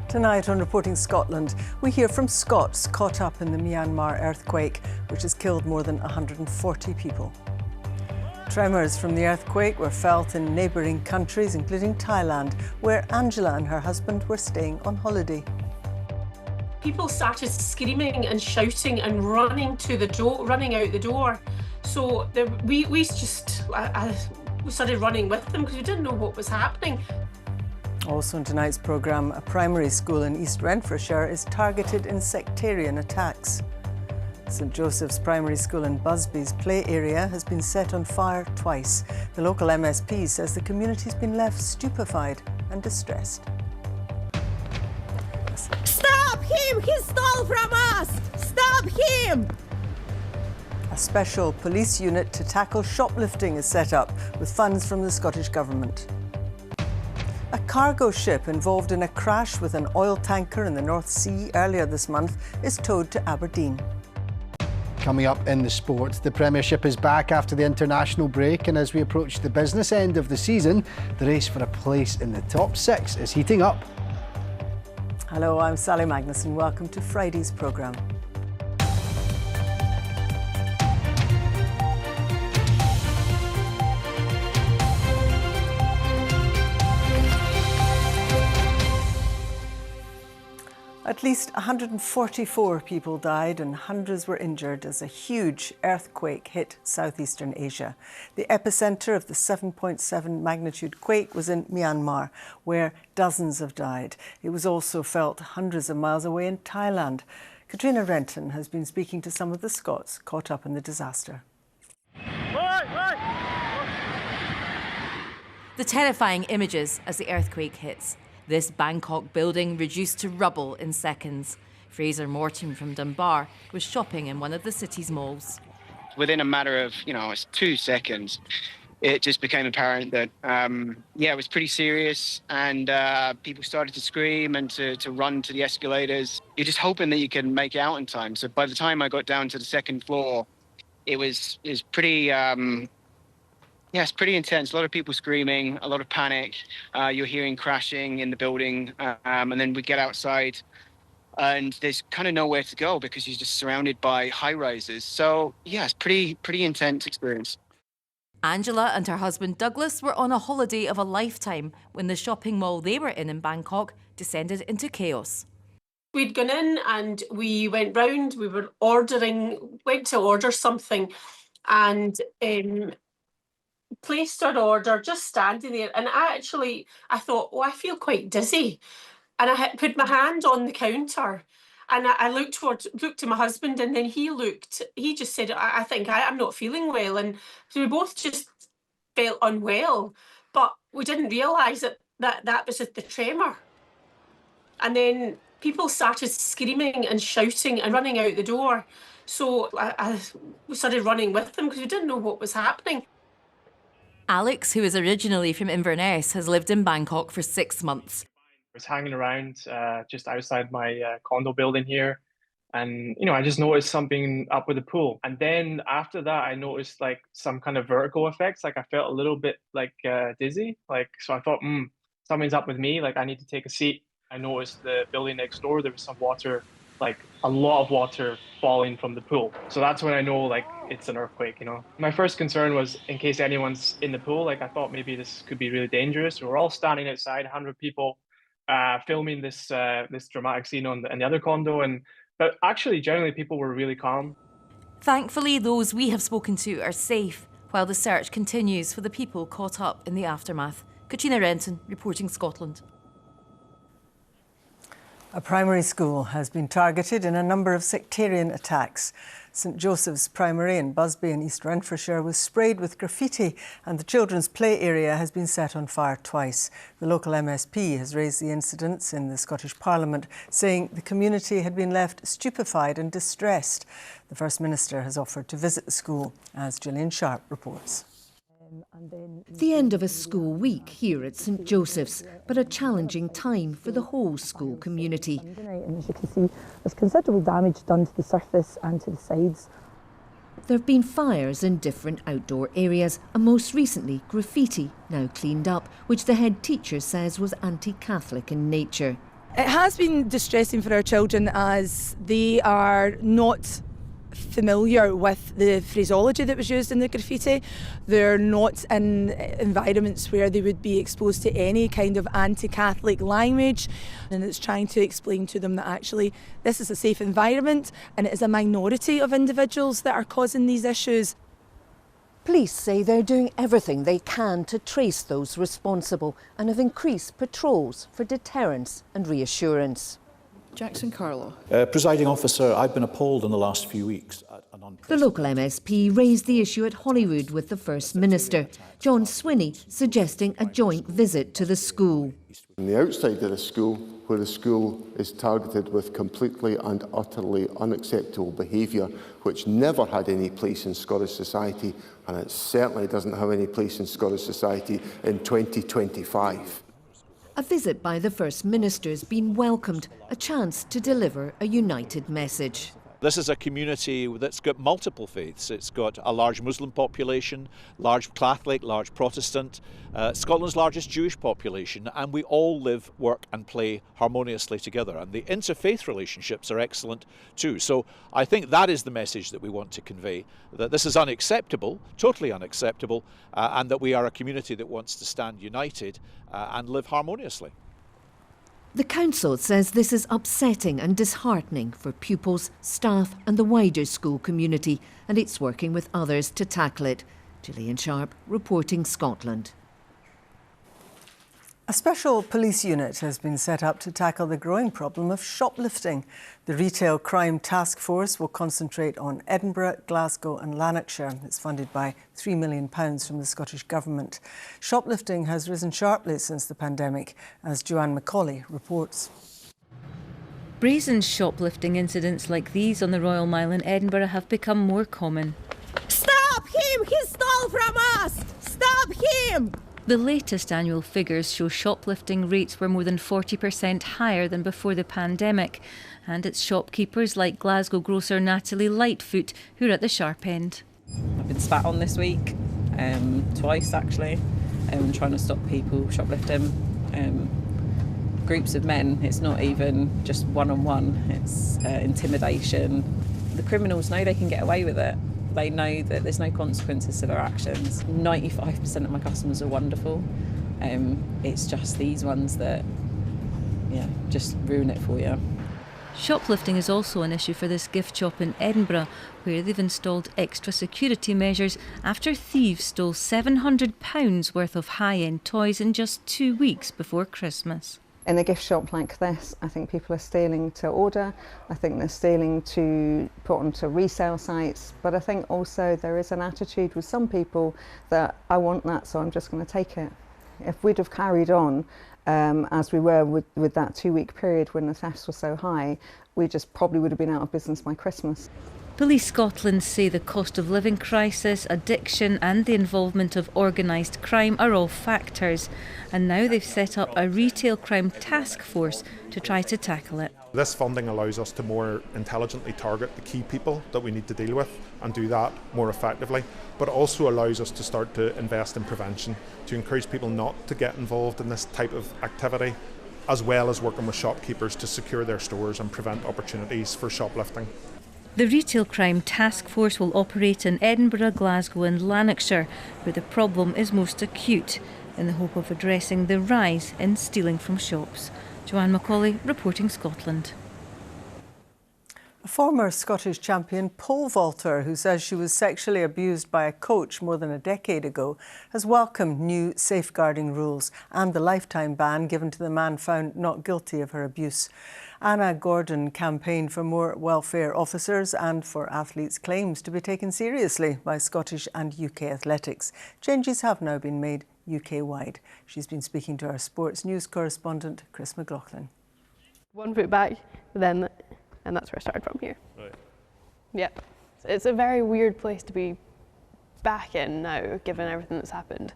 Tonight on Reporting Scotland, we hear from Scots caught up in the Myanmar earthquake, which has killed more than 140 people. Tremors from the earthquake were felt in neighbouring countries, including Thailand, where Angela and her husband were staying on holiday. People started screaming and shouting and running out the door. So we started running with them because we didn't know what was happening. Also in tonight's programme, a primary school in East Renfrewshire is targeted in sectarian attacks. St Joseph's Primary School in Busby's play area has been set on fire twice. The local MSP says the community's been left stupefied and distressed. Stop him! He stole from us! Stop him! A special police unit to tackle shoplifting is set up with funds from the Scottish Government. A cargo ship involved in a crash with an oil tanker in the North Sea earlier this month is towed to Aberdeen. Coming up in the sport, the Premiership is back after the international break, and as we approach the business end of the season, the race for a place in the top six is heating up. Hello, I'm Sally Magnuson. Welcome to Friday's programme. At least 144 people died and hundreds were injured as a huge earthquake hit southeastern Asia. The epicentre of the 7.7 magnitude quake was in Myanmar, where dozens have died. It was also felt hundreds of miles away in Thailand. Katrina Renton has been speaking to some of the Scots caught up in the disaster. The terrifying images as the earthquake hits. This Bangkok building reduced to rubble in seconds. Fraser Morton from Dunbar was shopping in one of the city's malls. Within a matter of, it's 2 seconds, it just became apparent that, it was pretty serious, and people started to scream and to run to the escalators. You're just hoping that you can make it out in time. So by the time I got down to the second floor, it was pretty... it's pretty intense. A lot of people screaming, a lot of panic. You're hearing crashing in the building. And then we get outside and there's kind of nowhere to go because you're just surrounded by high rises. So, it's pretty intense experience. Angela and her husband Douglas were on a holiday of a lifetime when the shopping mall they were in Bangkok descended into chaos. We'd gone in and we went round. We were went to order something and... placed our order, just standing there, and I thought, I feel quite dizzy, and I put my hand on the counter, and I looked to my husband, and then he just said, I think I'm not feeling well, and so we both just felt unwell, but we didn't realise that was the tremor. And then people started screaming and shouting and running out the door, so we started running with them because we didn't know what was happening. Alex, who is originally from Inverness, has lived in Bangkok for 6 months. I was hanging around just outside my condo building here, and I just noticed something up with the pool. And then after that, I noticed like some kind of vertigo effects. Like I felt a little bit like dizzy. So I thought, something's up with me. Like I need to take a seat. I noticed the building next door, there was some water, like a lot of water falling from the pool. So that's when I know like it's an earthquake, My first concern was in case anyone's in the pool, like I thought maybe this could be really dangerous. We're all standing outside, 100 people filming this dramatic scene in the other condo. But actually, generally, people were really calm. Thankfully, those we have spoken to are safe, while the search continues for the people caught up in the aftermath. Katrina Renton, Reporting Scotland. A primary school has been targeted in a number of sectarian attacks. St Joseph's Primary in Busby in East Renfrewshire was sprayed with graffiti, and the children's play area has been set on fire twice. The local MSP has raised the incidents in the Scottish Parliament, saying the community had been left stupefied and distressed. The First Minister has offered to visit the school, as Gillian Sharp reports. The end of a school week here at St Joseph's, but a challenging time for the whole school community. And as you can see, there's considerable damage done to the surface and to the sides. There have been fires in different outdoor areas, and most recently graffiti, now cleaned up, which the head teacher says was anti-Catholic in nature. It has been distressing for our children as they are not familiar with the phraseology that was used in the graffiti. They're not in environments where they would be exposed to any kind of anti-Catholic language, and it's trying to explain to them that actually this is a safe environment and it is a minority of individuals that are causing these issues. Police say they're doing everything they can to trace those responsible and have increased patrols for deterrence and reassurance. Jackson Carlo. Presiding officer, I've been appalled in the last few weeks at an The local MSP raised the issue at Holyrood with the First Minister, John Swinney, suggesting a joint visit to the school. On the outside of the school, where the school is targeted with completely and utterly unacceptable behaviour, which never had any place in Scottish society, and it certainly doesn't have any place in Scottish society in 2025. A visit by the First Minister's been welcomed, a chance to deliver a united message. This is a community that's got multiple faiths. It's got a large Muslim population, large Catholic, large Protestant, Scotland's largest Jewish population, and we all live, work and play harmoniously together. And the interfaith relationships are excellent too. So I think that is the message that we want to convey, that this is unacceptable, totally unacceptable, and that we are a community that wants to stand united and live harmoniously. The council says this is upsetting and disheartening for pupils, staff and the wider school community, and it's working with others to tackle it. Gillian Sharp, reporting Scotland. A special police unit has been set up to tackle the growing problem of shoplifting. The Retail Crime Task Force will concentrate on Edinburgh, Glasgow and Lanarkshire. It's funded by £3 million from the Scottish Government. Shoplifting has risen sharply since the pandemic, as Joanne Macaulay reports. Brazen shoplifting incidents like these on the Royal Mile in Edinburgh have become more common. Stop him! He stole from us! Stop him! The latest annual figures show shoplifting rates were more than 40% higher than before the pandemic, and it's shopkeepers like Glasgow grocer Natalie Lightfoot who are at the sharp end. I've been spat on this week, twice actually, trying to stop people shoplifting. Groups of men, it's not even just one-on-one, it's intimidation. The criminals know they can get away with it. They know that there's no consequences to their actions. 95% of my customers are wonderful. It's just these ones that, just ruin it for you. Shoplifting is also an issue for this gift shop in Edinburgh, where they've installed extra security measures after thieves stole £700 worth of high-end toys in just 2 weeks before Christmas. In a gift shop like this, I think people are stealing to order, I think they're stealing to put onto resale sites, but I think also there is an attitude with some people that I want that, so I'm just going to take it. If we'd have carried on as we were with that 2-week period when the thefts were so high, we just probably would have been out of business by Christmas. Police Scotland say the cost of living crisis, addiction and the involvement of organised crime are all factors, and now they've set up a retail crime task force to try to tackle it. This funding allows us to more intelligently target the key people that we need to deal with and do that more effectively, but it also allows us to start to invest in prevention, to encourage people not to get involved in this type of activity, as well as working with shopkeepers to secure their stores and prevent opportunities for shoplifting. The Retail Crime Task Force will operate in Edinburgh, Glasgow and Lanarkshire, where the problem is most acute, in the hope of addressing the rise in stealing from shops. Joanne Macaulay, reporting Scotland. A former Scottish champion pole vaulter who says she was sexually abused by a coach more than a decade ago has welcomed new safeguarding rules and the lifetime ban given to the man found not guilty of her abuse. Anna Gordon campaigned for more welfare officers and for athletes' claims to be taken seriously by Scottish and UK athletics. Changes have now been made UK-wide. She's been speaking to our sports news correspondent, Chris McLaughlin. 1 foot back, then, and that's where I started from here. Right. Yeah. It's a very weird place to be back in now, given everything that's happened.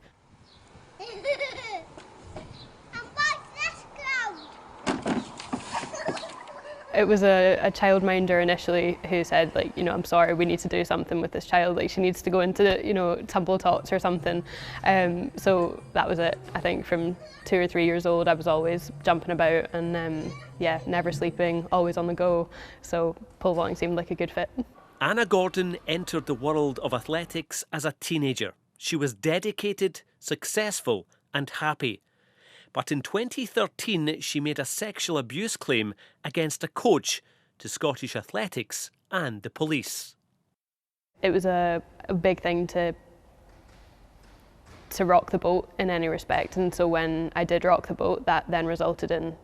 It was a childminder initially who said, like, you know, I'm sorry, we need to do something with this child. Like, she needs to go into, you know, tumble tots or something. So that was it. I think from 2 or 3 years old, I was always jumping about and yeah, never sleeping, always on the go. So pole vaulting seemed like a good fit. Anna Gordon entered the world of athletics as a teenager. She was dedicated, successful and happy. But in 2013, she made a sexual abuse claim against a coach to Scottish athletics and the police. It was a big thing to rock the boat in any respect, and so when I did rock the boat, that then resulted in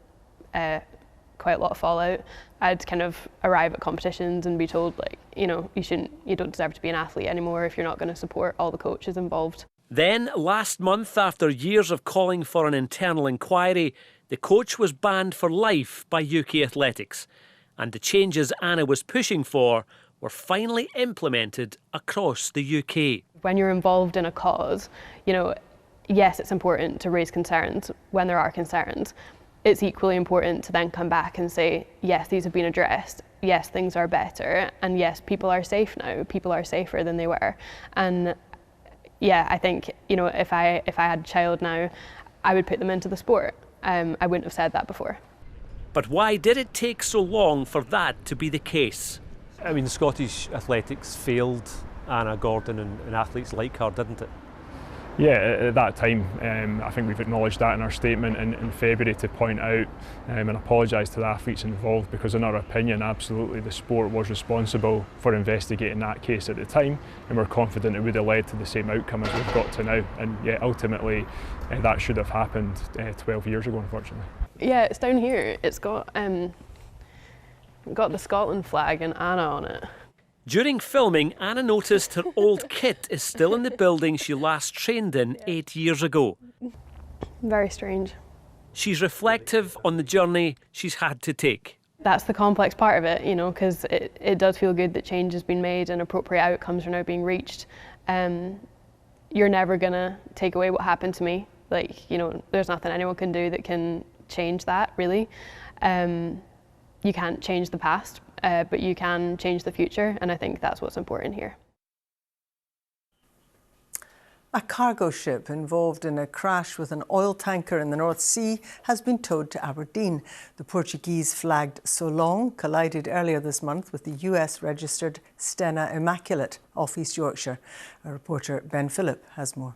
quite a lot of fallout. I'd kind of arrive at competitions and be told, like, you know, you don't deserve to be an athlete anymore if you're not going to support all the coaches involved. Then, last month, after years of calling for an internal inquiry, the coach was banned for life by UK Athletics, and the changes Anna was pushing for were finally implemented across the UK. When you're involved in a cause, you know, yes, it's important to raise concerns when there are concerns. It's equally important to then come back and say, yes, these have been addressed, yes, things are better, and yes, people are safe now, people are safer than they were. And yeah, I think, you know, if I had a child now, I would put them into the sport. I wouldn't have said that before. But why did it take so long for that to be the case? I mean, Scottish athletics failed Anna Gordon and athletes like her, didn't it? Yeah, at that time, I think we've acknowledged that in our statement in February to point out and apologise to the athletes involved, because in our opinion, absolutely the sport was responsible for investigating that case at the time, and we're confident it would have led to the same outcome as we've got to now. And yeah, ultimately that should have happened 12 years ago, unfortunately. Yeah, it's down here. It's got the Scotland flag and Anna on it. During filming, Anna noticed her old kit is still in the building she last trained in 8 years ago. Very strange. She's reflective on the journey she's had to take. That's the complex part of it, you know, because it does feel good that change has been made and appropriate outcomes are now being reached. You're never going to take away what happened to me. Like, you know, there's nothing anyone can do that can change that, really. You can't change the past, but you can change the future, and I think that's what's important here. A cargo ship involved in a crash with an oil tanker in the North Sea has been towed to Aberdeen. The Portuguese-flagged Solong collided earlier this month with the US-registered Stena Immaculate off East Yorkshire. Our reporter Ben Phillip has more.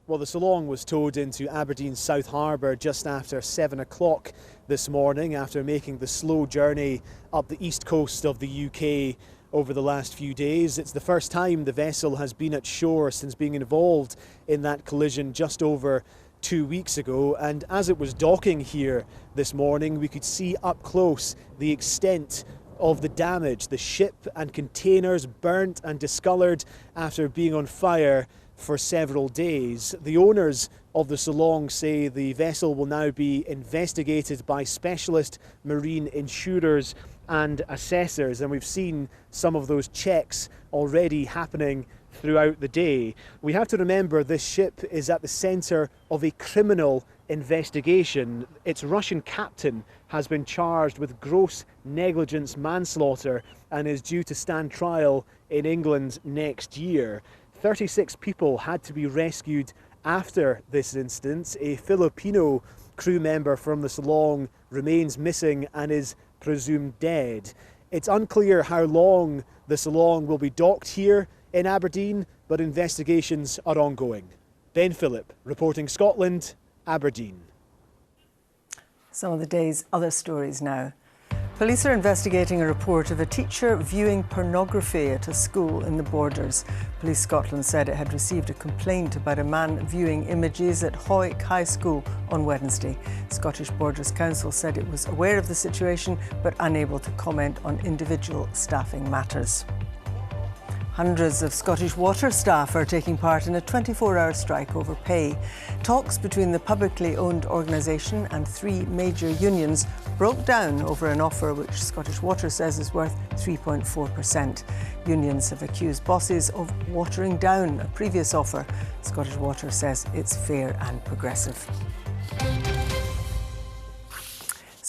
Well, the Solong was towed into Aberdeen South Harbour just after 7 o'clock this morning after making the slow journey up the east coast of the UK over the last few days. It's the first time the vessel has been at shore since being involved in that collision just over 2 weeks ago. And as it was docking here this morning, we could see up close the extent of the damage. The ship and containers burnt and discoloured after being on fire for several days. The owners of the Solong say the vessel will now be investigated by specialist marine insurers and assessors, and we've seen some of those checks already happening throughout the day. We have to remember this ship is at the centre of a criminal investigation. Its Russian captain has been charged with gross negligence manslaughter and is due to stand trial in England next year. 36 people had to be rescued after this incident. A Filipino crew member from the Solong remains missing and is presumed dead. It's unclear how long the Solong will be docked here in Aberdeen, but investigations are ongoing. Ben Phillip, reporting Scotland, Aberdeen. Some of the day's other stories now. Police are investigating a report of a teacher viewing pornography at a school in the Borders. Police Scotland said it had received a complaint about a man viewing images at Howick High School on Wednesday. Scottish Borders Council said it was aware of the situation but unable to comment on individual staffing matters. Hundreds of Scottish Water staff are taking part in a 24-hour strike over pay. Talks between the publicly owned organisation and 3 major unions broke down over an offer which Scottish Water says is worth 3.4%. Unions have accused bosses of watering down a previous offer. Scottish Water says it's fair and progressive.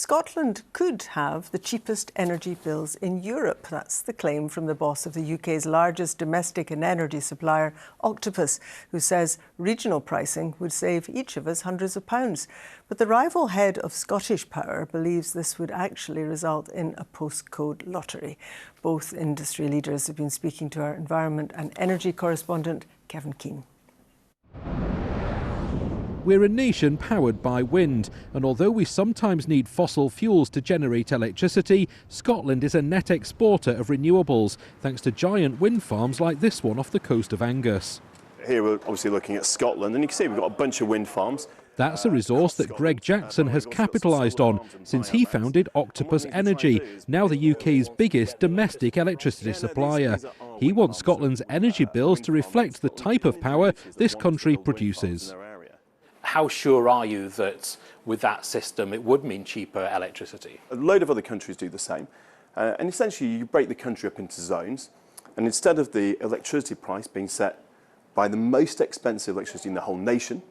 Scotland could have the cheapest energy bills in Europe. That's the claim from the boss of the UK's largest domestic and energy supplier, Octopus, who says regional pricing would save each of us hundreds of pounds. But the rival head of Scottish Power believes this would actually result in a postcode lottery. Both industry leaders have been speaking to our environment and energy correspondent, Kevin Keane. We're a nation powered by wind, and although we sometimes need fossil fuels to generate electricity, Scotland is a net exporter of renewables, thanks to giant wind farms like this one off the coast of Angus. Here we're obviously looking at Scotland, and you can see we've got a bunch of wind farms. That's a resource that Greg Jackson has capitalised on since he founded Octopus Energy, now the UK's biggest domestic electricity supplier. He wants Scotland's energy bills to reflect the type of power this country produces. How sure are you that with that system it would mean cheaper electricity? A load of other countries do the same. And essentially you break the country up into zones, and instead of the electricity price being set by the most expensive electricity in the whole nation,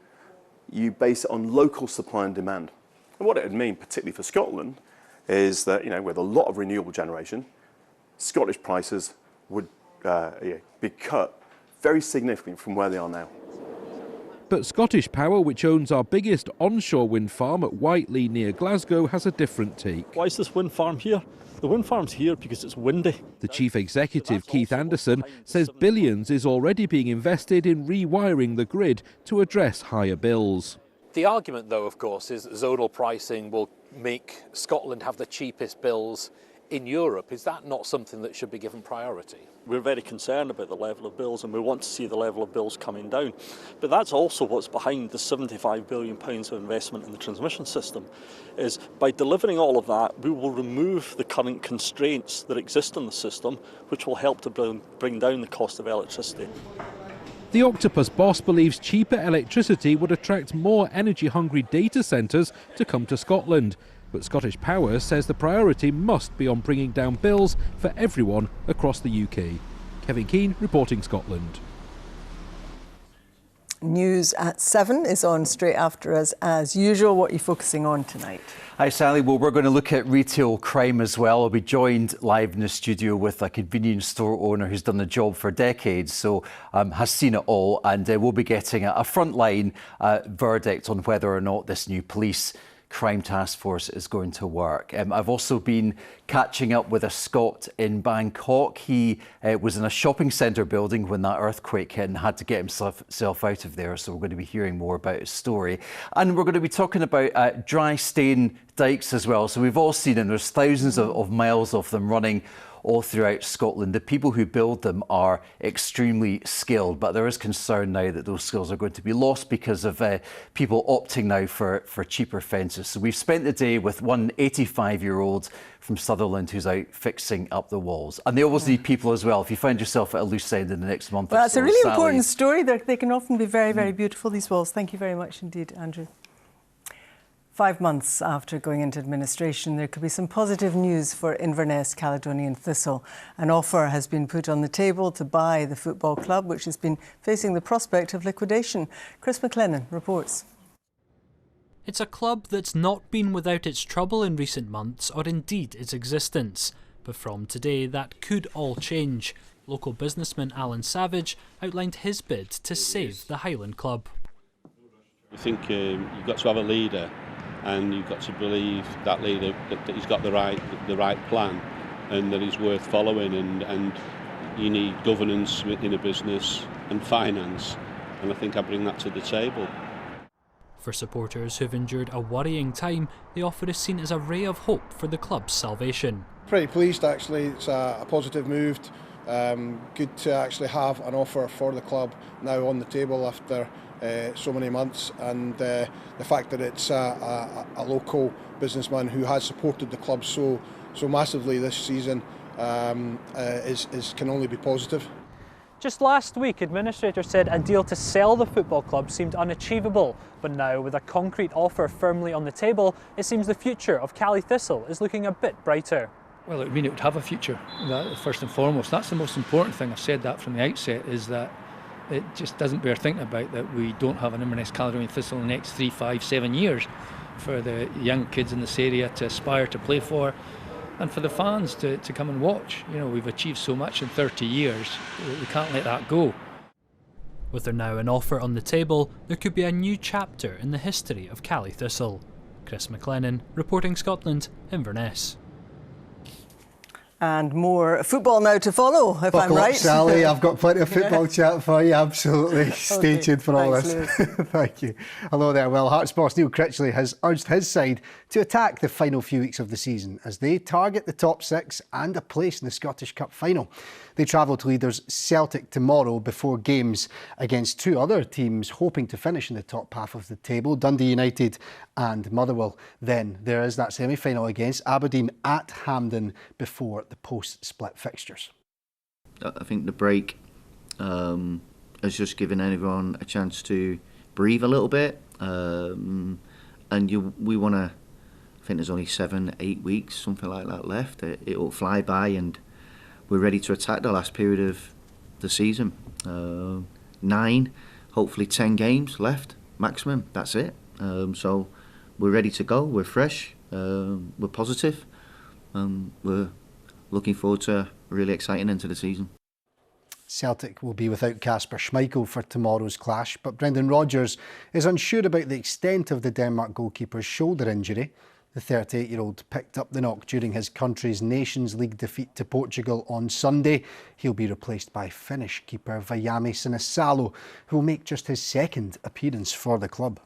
you base it on local supply and demand. And what it would mean, particularly for Scotland, is that, with a lot of renewable generation, Scottish prices would be cut very significantly from where they are now. But Scottish Power, which owns our biggest onshore wind farm at Whiteley near Glasgow, has a different take. Why is this wind farm here? The wind farm's here because it's windy. The chief executive, Keith Anderson, says billions is already being invested in rewiring the grid to address higher bills. The argument, though, of course, is that zonal pricing will make Scotland have the cheapest bills in Europe. Is that not something that should be given priority? We're very concerned about the level of bills, and we want to see the level of bills coming down. But that's also what's behind the £75 billion of investment in the transmission system, is by delivering all of that, we will remove the current constraints that exist in the system, which will help to bring down the cost of electricity. The Octopus boss believes cheaper electricity would attract more energy-hungry data centres to come to Scotland. But Scottish Power says the priority must be on bringing down bills for everyone across the UK. Kevin Keane, reporting Scotland. News at 7 is on straight after us as usual. What are you focusing on tonight? Hi Sally, well we're going to look at retail crime as well. I'll be joined live in the studio with a convenience store owner who's done the job for decades, so has seen it all, and we'll be getting a frontline verdict on whether or not this new police crime task force is going to work. I've also been catching up with a Scot in Bangkok. He was in a shopping centre building when that earthquake hit and had to get himself out of there, so we're going to be hearing more about his story. And we're going to be talking about dry stain dikes as well. So we've all seen them. There's thousands of miles of them running all throughout Scotland. The people who build them are extremely skilled, but there is concern now that those skills are going to be lost because of people opting now for cheaper fences. So we've spent the day with one 85-year-old from Sutherland who's out fixing up the walls. And they always need people as well. If you find yourself at a loose end in the next month well, or that's so, a really Sally, important story. They can often be very, very beautiful, these walls. Thank you very much indeed, Andrew. 5 months after going into administration, there could be some positive news for Inverness Caledonian Thistle. An offer has been put on the table to buy the football club, which has been facing the prospect of liquidation. Chris McLennan reports. It's a club that's not been without its trouble in recent months, or indeed its existence. But from today, that could all change. Local businessman Alan Savage outlined his bid to save the Highland club. I think you've got to have a leader, and you've got to believe that leader that he's got the right plan and that he's worth following, and you need governance in a business and finance, and I think I bring that to the table. For supporters who've endured a worrying time, the offer is seen as a ray of hope for the club's salvation. Pretty pleased actually, it's a positive move. Good to actually have an offer for the club now on the table after so many months, and the fact that it's a local businessman who has supported the club so massively this season can only be positive. Just last week, administrators said a deal to sell the football club seemed unachievable, but now with a concrete offer firmly on the table, it seems the future of Caley Thistle is looking a bit brighter. Well, it would have a future, first and foremost. That's the most important thing. I've said that from the outset, is that it just doesn't bear thinking about that we don't have an Inverness Caledonian Thistle in the next 3, 5, 7 years. for the young kids in this area to aspire to play for, and for the fans to come and watch. You know, we've achieved so much in 30 years, we can't let that go. With there now an offer on the table, there could be a new chapter in the history of Caley Thistle. Chris McLennan, reporting Scotland, Inverness. And more football now to follow, if I'm Buckle up, right. Sally, I've got plenty of football chat for you, absolutely. Stay tuned for all this. Thank you. Hello there. Well, Hearts boss Neil Critchley has urged his side to attack the final few weeks of the season as they target the top six and a place in the Scottish Cup final. They travel to leaders Celtic tomorrow before games against two other teams hoping to finish in the top half of the table, Dundee United and Motherwell. Then there is that semi-final against Aberdeen at Hampden before the post-split fixtures. I think the break has just given everyone a chance to breathe a little bit, and we want to. I think there's only 7-8 weeks, something like that left. It'll fly by, and we're ready to attack the last period of the season. 9, hopefully 10 games left maximum. That's it. So we're ready to go. We're fresh. We're positive. We're looking forward to a really exciting end to the season. Celtic will be without Kasper Schmeichel for tomorrow's clash, but Brendan Rodgers is unsure about the extent of the Denmark goalkeeper's shoulder injury. The 38-year-old picked up the knock during his country's Nations League defeat to Portugal on Sunday. He'll be replaced by Finnish keeper Vajami Sinisalo, who will make just his second appearance for the club.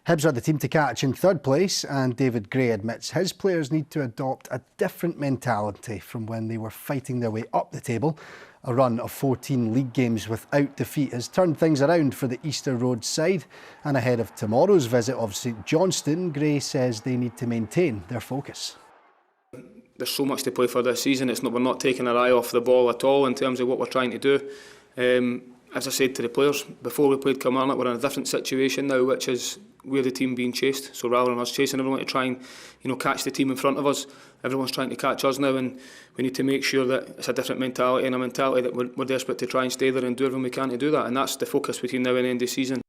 Hibs are the team to catch in third place, and David Gray admits his players need to adopt a different mentality from when they were fighting their way up the table. A run of 14 league games without defeat has turned things around for the Easter Road side, and ahead of tomorrow's visit of St Johnstone, Gray says they need to maintain their focus. There's so much to play for this season. We're not taking our eye off the ball at all in terms of what we're trying to do. As I said to the players, before we played Kilmarnock, we're in a different situation now, which is we're the team being chased. So rather than us chasing everyone to try and catch the team in front of us, everyone's trying to catch us now, and we need to make sure that it's a different mentality, and a mentality that we're desperate to try and stay there and do everything we can to do that, and that's the focus between now and the end of the season.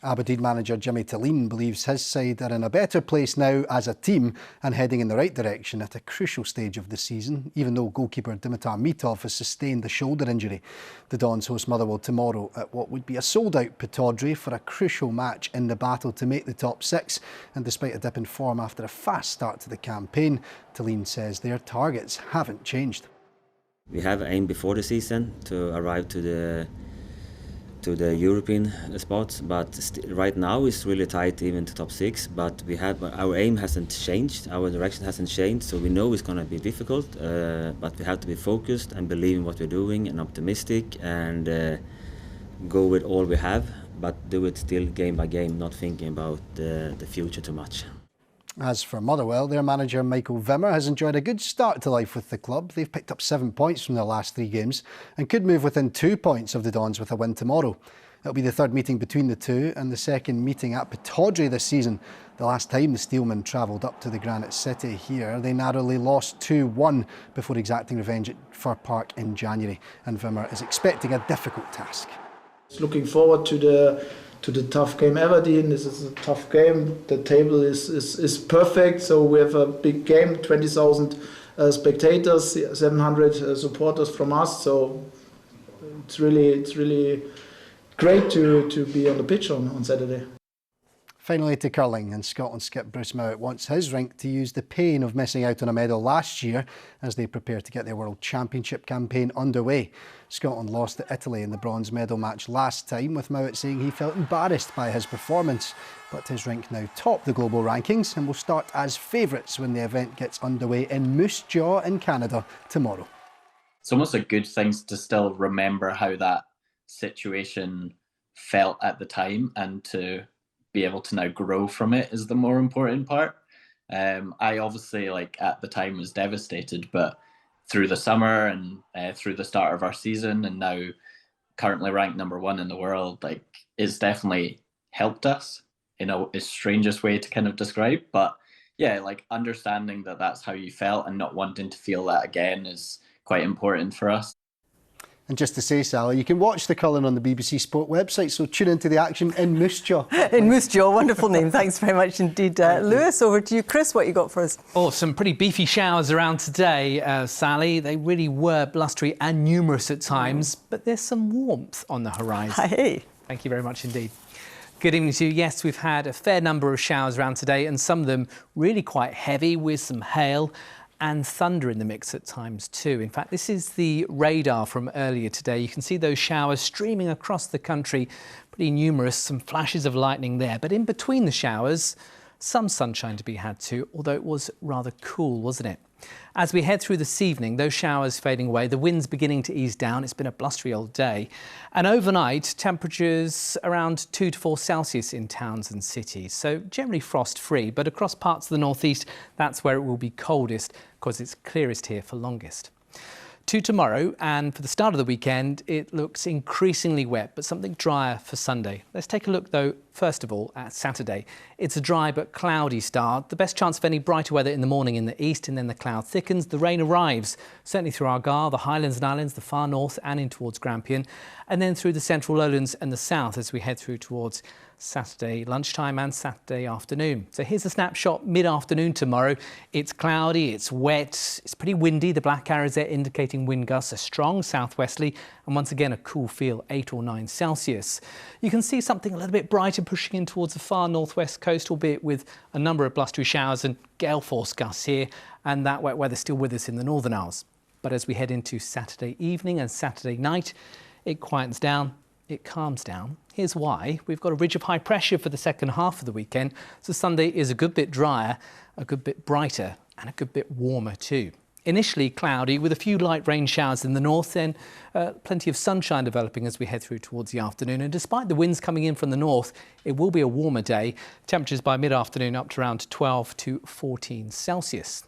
Aberdeen manager Jimmy Tilleen believes his side are in a better place now as a team and heading in the right direction at a crucial stage of the season, even though goalkeeper Dimitar Mitov has sustained the shoulder injury. The Dons host Motherwell tomorrow at what would be a sold-out Pittodrie for a crucial match in the battle to make the top six. And despite a dip in form after a fast start to the campaign, Tilleen says their targets haven't changed. We have aimed before the season to arrive to the European spots, but right now it's really tight even to top six, but our aim hasn't changed, our direction hasn't changed, so we know it's going to be difficult, but we have to be focused and believe in what we're doing and optimistic and go with all we have, but do it still game by game, not thinking about the future too much. As for Motherwell, their manager Michael Wimmer has enjoyed a good start to life with the club. They've picked up 7 points from their last 3 games and could move within 2 points of the Dons with a win tomorrow. It'll be the third meeting between the two and the second meeting at Pittodrie this season. The last time the Steelmen travelled up to the Granite City here, they narrowly lost 2-1 before exacting revenge at Fir Park in January, and Wimmer is expecting a difficult task. Looking forward to the tough game Aberdeen. This is a tough game. The table is perfect, so we have a big game, 20,000 spectators, 700 supporters from us, so it's really great to be on the pitch on Saturday. Finally to curling, and Scotland skip Bruce Mowat wants his rink to use the pain of missing out on a medal last year as they prepare to get their World Championship campaign underway. Scotland lost to Italy in the bronze medal match last time, with Mowat saying he felt embarrassed by his performance. But his rink now top the global rankings and will start as favourites when the event gets underway in Moose Jaw in Canada tomorrow. It's almost a good thing to still remember how that situation felt at the time, and to be able to now grow from it is the more important part. I obviously at the time was devastated, but through the summer and through the start of our season, and now currently ranked #1 in the world, it's definitely helped us in a strangest way to kind of describe. But yeah, understanding that that's how you felt and not wanting to feel that again is quite important for us. And just to say, Sally, you can watch the culling on the BBC Sport website, so tune into the action in Moose Jaw. In Moose Jaw, wonderful name. Thanks very much indeed. Lewis, over to you. Chris, what you got for us? Oh, some pretty beefy showers around today, Sally. They really were blustery and numerous at times, but there's some warmth on the horizon. Hey. Thank you very much indeed. Good evening to you. Yes, we've had a fair number of showers around today, and some of them really quite heavy with some hail and thunder in the mix at times too. In fact, this is the radar from earlier today. You can see those showers streaming across the country, pretty numerous, some flashes of lightning there. But in between the showers, some sunshine to be had too, although it was rather cool, wasn't it? As we head through this evening, those showers fading away, the wind's beginning to ease down. It's been a blustery old day. And overnight, temperatures around 2 to 4 Celsius in towns and cities. So generally frost-free, but across parts of the northeast, that's where it will be coldest because it's clearest here for longest. To tomorrow, and for the start of the weekend, it looks increasingly wet, but something drier for Sunday. Let's take a look, though, first of all, at Saturday. It's a dry but cloudy start. The best chance of any brighter weather in the morning in the east, and then the cloud thickens. The rain arrives, certainly through Argyll, the Highlands and Islands, the far north, and in towards Grampian, and then through the central lowlands and the south as we head through towards Saturday lunchtime and Saturday afternoon. So here's a snapshot mid-afternoon tomorrow. It's cloudy, it's wet, it's pretty windy. The black arrows there indicating wind gusts, a strong southwesterly, and once again a cool feel, 8 or 9 Celsius. You can see something a little bit brighter pushing in towards the far northwest coast, albeit with a number of blustery showers and gale force gusts here, and that wet weather still with us in the northern hours. But as we head into Saturday evening and Saturday night, it quietens down. It calms down. Here's why. We've got a ridge of high pressure for the second half of the weekend, so Sunday is a good bit drier, a good bit brighter, and a good bit warmer too. Initially cloudy with a few light rain showers in the north, then plenty of sunshine developing as we head through towards the afternoon. And despite the winds coming in from the north, it will be a warmer day. Temperatures by mid-afternoon up to around 12 to 14 Celsius.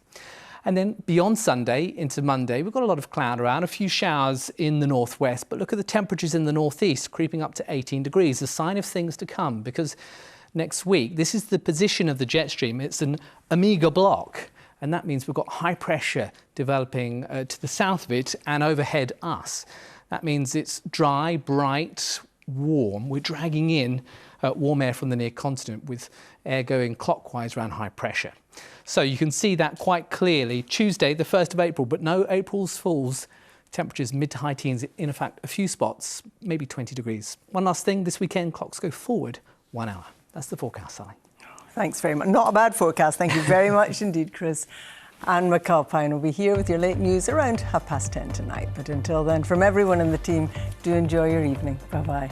And then beyond Sunday into Monday, we've got a lot of cloud around, a few showers in the northwest, but look at the temperatures in the northeast creeping up to 18 degrees, a sign of things to come, because next week, this is the position of the jet stream. It's an Omega block, and that means we've got high pressure developing to the south of it and overhead us. That means it's dry, bright, warm. We're dragging in warm air from the near continent with air going clockwise around high pressure. So you can see that quite clearly. Tuesday, the 1st of April, but no April's Fools. Temperatures mid to high teens, in fact, a few spots, maybe 20 degrees. One last thing, this weekend, clocks go forward 1 hour. That's the forecast, Sally. Thanks very much. Not a bad forecast. Thank you very much indeed, Chris. Anne McAlpine will be here with your late news around 10:30 tonight. But until then, from everyone in the team, do enjoy your evening. Bye-bye.